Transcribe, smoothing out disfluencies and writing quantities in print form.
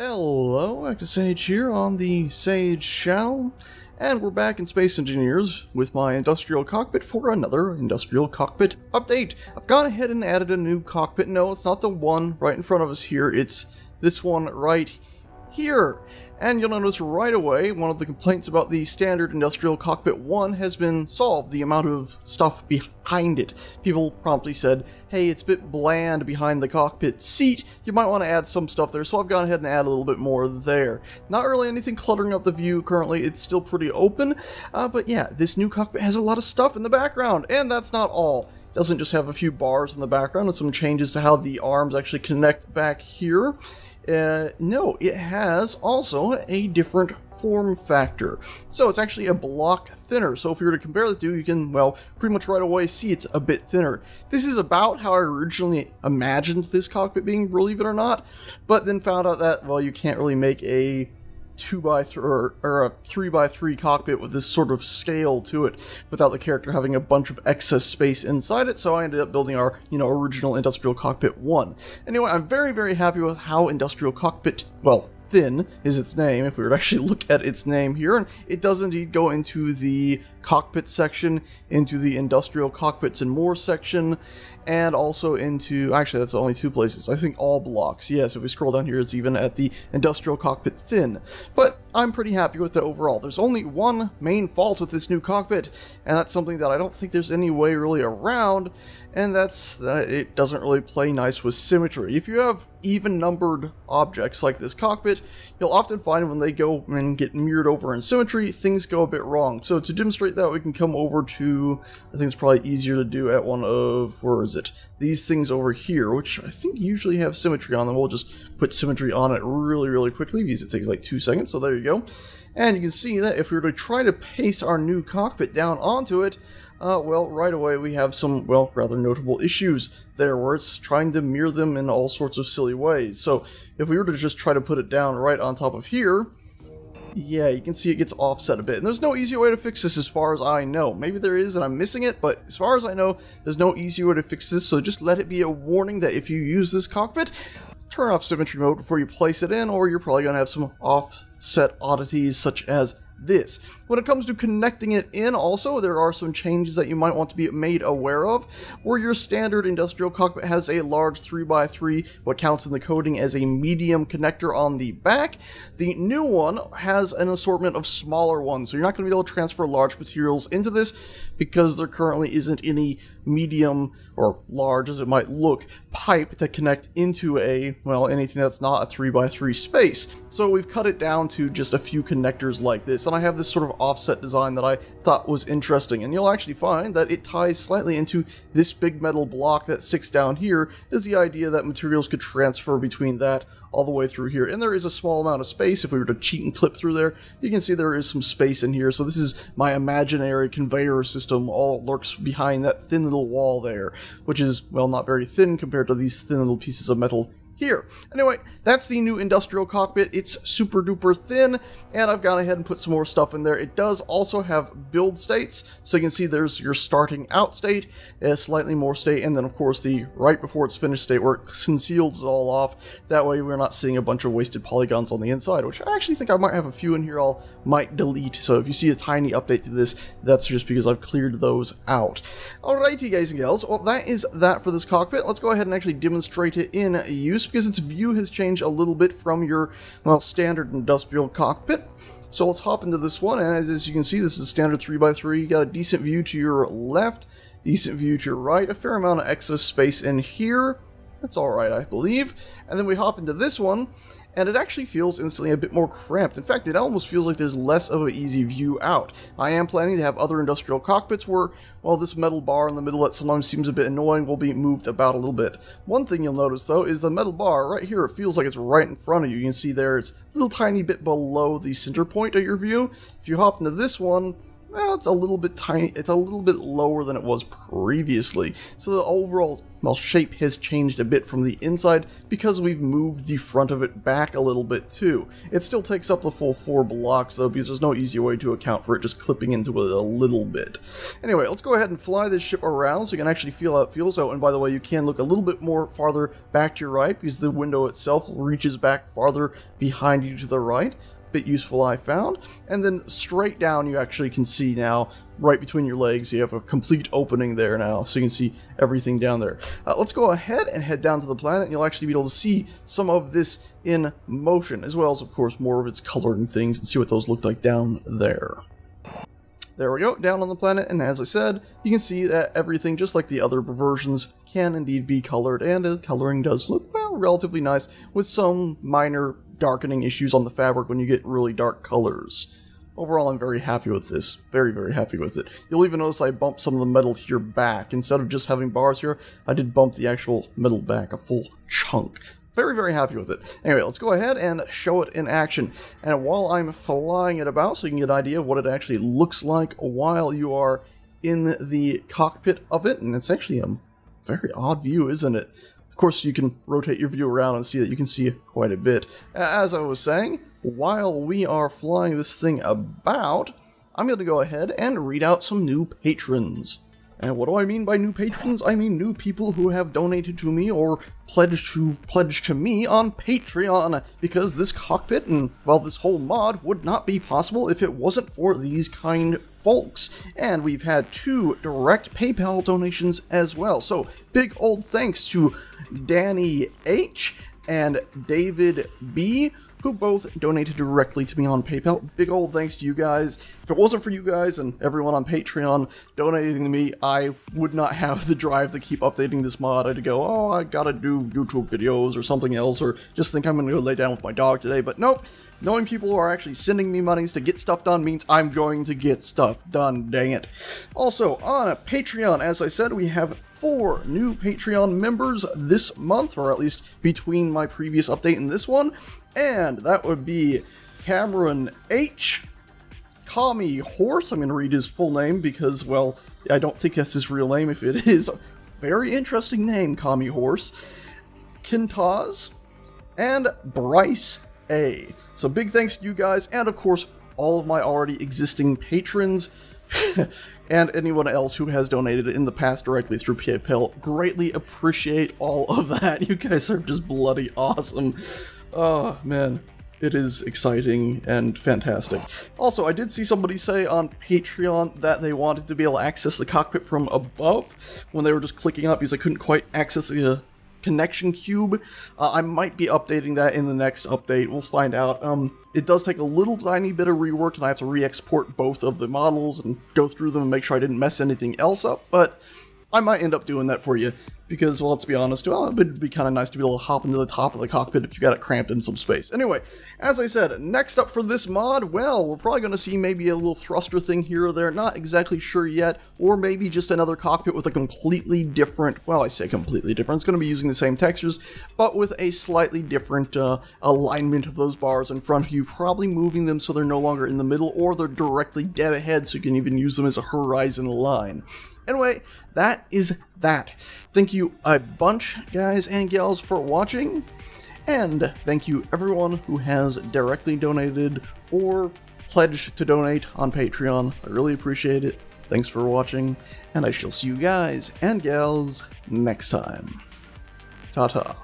Hello, Active Sage here on the Sage channel, and we're back in Space Engineers with my Industrial Cockpit for another Industrial Cockpit update. I've gone ahead and added a new cockpit. No, it's not the one right in front of us here, it's this one right here. And you'll notice right away, one of the complaints about the standard Industrial Cockpit 1 has been solved, the amount of stuff behind it. People promptly said, hey, it's a bit bland behind the cockpit seat, you might want to add some stuff there, so I've gone ahead and added a little bit more there. Not really anything cluttering up the view currently, it's still pretty open, but yeah, this new cockpit has a lot of stuff in the background, and that's not all. It doesn't just have a few bars in the background and some changes to how the arms actually connect back here. No, it has also a different form factor. So it's actually a block thinner. So if you were to compare the two, you can, well, pretty much right away see it's a bit thinner. This is about how I originally imagined this cockpit being, believe it or not, but then found out that, well, you can't really make a 2x3 or a 3x3 cockpit with this sort of scale to it without the character having a bunch of excess space inside it, so I ended up building our, original Industrial Cockpit 1. Anyway, I'm very, very happy with how Industrial Cockpit, well, Thin is its name, if we were to actually look at its name here, and it does indeed go into the cockpit section, into the Industrial Cockpits and More section, and also into, actually that's only two places, I think all blocks. Yes, if we scroll down here, it's even at the Industrial Cockpit Thin. But I'm pretty happy with it overall. There's only one main fault with this new cockpit, and that's something that I don't think there's any way really around, and that's that it doesn't really play nice with symmetry. If you have even numbered objects like this cockpit, you'll often find when they go and get mirrored over in symmetry, things go a bit wrong. So to demonstrate that, we can come over to, I think it's probably easier to do at one of, where is it? These things over here, which I think usually have symmetry on them. We'll just put symmetry on it really, really quickly because it takes like 2 seconds, so there you go. And you can see that if we were to try to paste our new cockpit down onto it, well, right away we have some, well, rather notable issues there where it's trying to mirror them in all sorts of silly ways. So if we were to just try to put it down right on top of here, yeah, you can see it gets offset a bit. And there's no easy way to fix this as far as I know. Maybe there is and I'm missing it, but as far as I know, there's no easy way to fix this. So just let it be a warning that if you use this cockpit, turn off symmetry mode before you place it in, or you're probably going to have some offset oddities such as this. When it comes to connecting it in also, there are some changes that you might want to be made aware of. Where your standard Industrial Cockpit has a large 3x3, what counts in the coding as a medium connector on the back, the new one has an assortment of smaller ones, so you're not going to be able to transfer large materials into this because there currently isn't any medium, or large as it might look, pipe to connect into a, well, anything that's not a 3x3 space. So we've cut it down to just a few connectors like this, and I have this sort of offset design that I thought was interesting, and you'll actually find that it ties slightly into this big metal block that sticks down here, is the idea that materials could transfer between that all the way through here. And there is a small amount of space. If we were to cheat and clip through there, you can see there is some space in here. So this is my imaginary conveyor system, all lurks behind that thin little wall there, which is, well, not very thin compared to these thin little pieces of metal here. Anyway, that's the new Industrial Cockpit. It's super duper thin, and I've gone ahead and put some more stuff in there. It does also have build states, so you can see there's your starting out state, a slightly more state, and then of course the right before it's finished state where it conceals it all off. That way we're not seeing a bunch of wasted polygons on the inside, which I actually think I might have a few in here I might delete. So if you see a tiny update to this, that's just because I've cleared those out. Alrighty guys and gals, well that is that for this cockpit. Let's go ahead and actually demonstrate it in use, because its view has changed a little bit from your, well, standard Industrial Cockpit. So let's hop into this one, and as you can see, this is a standard 3x3. You got a decent view to your left, decent view to your right, a fair amount of excess space in here. That's alright, I believe. And then we hop into this one, and it actually feels instantly a bit more cramped. In fact, it almost feels like there's less of an easy view out. I am planning to have other Industrial Cockpits where, well, this metal bar in the middle that sometimes seems a bit annoying will be moved about a little bit. One thing you'll notice, though, is the metal bar right here, it feels like it's right in front of you. You can see there it's a little tiny bit below the center point of your view. If you hop into this one, well, it's a little bit tiny, it's a little bit lower than it was previously. So the overall, well, shape has changed a bit from the inside because we've moved the front of it back a little bit too. It still takes up the full 4 blocks though, because there's no easy way to account for it just clipping into it a little bit. Anyway, let's go ahead and fly this ship around so you can actually feel how it feels. Oh, and by the way, you can look a little bit more farther back to your right because the window itself reaches back farther behind you to the right. Bit useful, I found. And then straight down you actually can see now, right between your legs, you have a complete opening there now, so you can see everything down there. Let's go ahead and head down to the planet, and you'll actually be able to see some of this in motion, as well as, of course, more of its coloring things, and see what those look like down there. There we go, down on the planet, and as I said, you can see that everything, just like the other versions, can indeed be colored, and the coloring does look, well, relatively nice, with some minor darkening issues on the fabric when you get really dark colors. Overall, I'm very happy with this. Very, very happy with it. You'll even notice I bumped some of the metal here back. Instead of just having bars here, I did bump the actual metal back a full chunk. Very, very happy with it. Anyway, let's go ahead and show it in action. And while I'm flying it about, so you can get an idea of what it actually looks like while you are in the cockpit of it, and it's actually a very odd view, isn't it? Of course, you can rotate your view around and see that you can see quite a bit. As I was saying, while we are flying this thing about, I'm going to go ahead and read out some new patrons. And what do I mean by new patrons? I mean new people who have donated to me or pledged to me on Patreon, because this cockpit and, well, this whole mod would not be possible if it wasn't for these kind folks. And we've had 2 direct PayPal donations as well. So big old thanks to Danny H and David B, who both donated directly to me on PayPal. Big old thanks to you guys. If it wasn't for you guys and everyone on Patreon donating to me, I would not have the drive to keep updating this mod. I'd go, oh, I gotta do YouTube videos or something else, or just think I'm gonna go lay down with my dog today. But nope, knowing people who are actually sending me monies to get stuff done means I'm going to get stuff done, dang it. Also, on Patreon, as I said, we have 4 new Patreon members this month, or at least between my previous update and this one. And that would be Cameron H, Kami Horse, I'm going to read his full name because, well, I don't think that's his real name. If it is, very interesting name, Kami Horse, Kintaz, and Bryce A. So big thanks to you guys, and of course, all of my already existing patrons, and anyone else who has donated in the past directly through PayPal. Greatly appreciate all of that. You guys are just bloody awesome. Oh, man. It is exciting and fantastic. Also, I did see somebody say on Patreon that they wanted to be able to access the cockpit from above when they were just clicking up because they couldn't quite access the connection cube. I might be updating that in the next update. We'll find out. It does take a little tiny bit of rework, and I have to re-export both of the models and go through them and make sure I didn't mess anything else up, but I might end up doing that for you, because, well, let's be honest, well, it would be kind of nice to be able to hop into the top of the cockpit if you got it cramped in some space. Anyway, as I said, next up for this mod, well, we're probably going to see maybe a little thruster thing here or there, not exactly sure yet, or maybe just another cockpit with a completely different, well, I say completely different, it's going to be using the same textures, but with a slightly different alignment of those bars in front of you, probably moving them so they're no longer in the middle, or they're directly dead ahead so you can even use them as a horizon line. Anyway, that is that. Thank you a bunch, guys and gals, for watching, and thank you everyone who has directly donated or pledged to donate on Patreon. I really appreciate it. Thanks for watching, and I shall see you guys and gals next time. Ta-ta.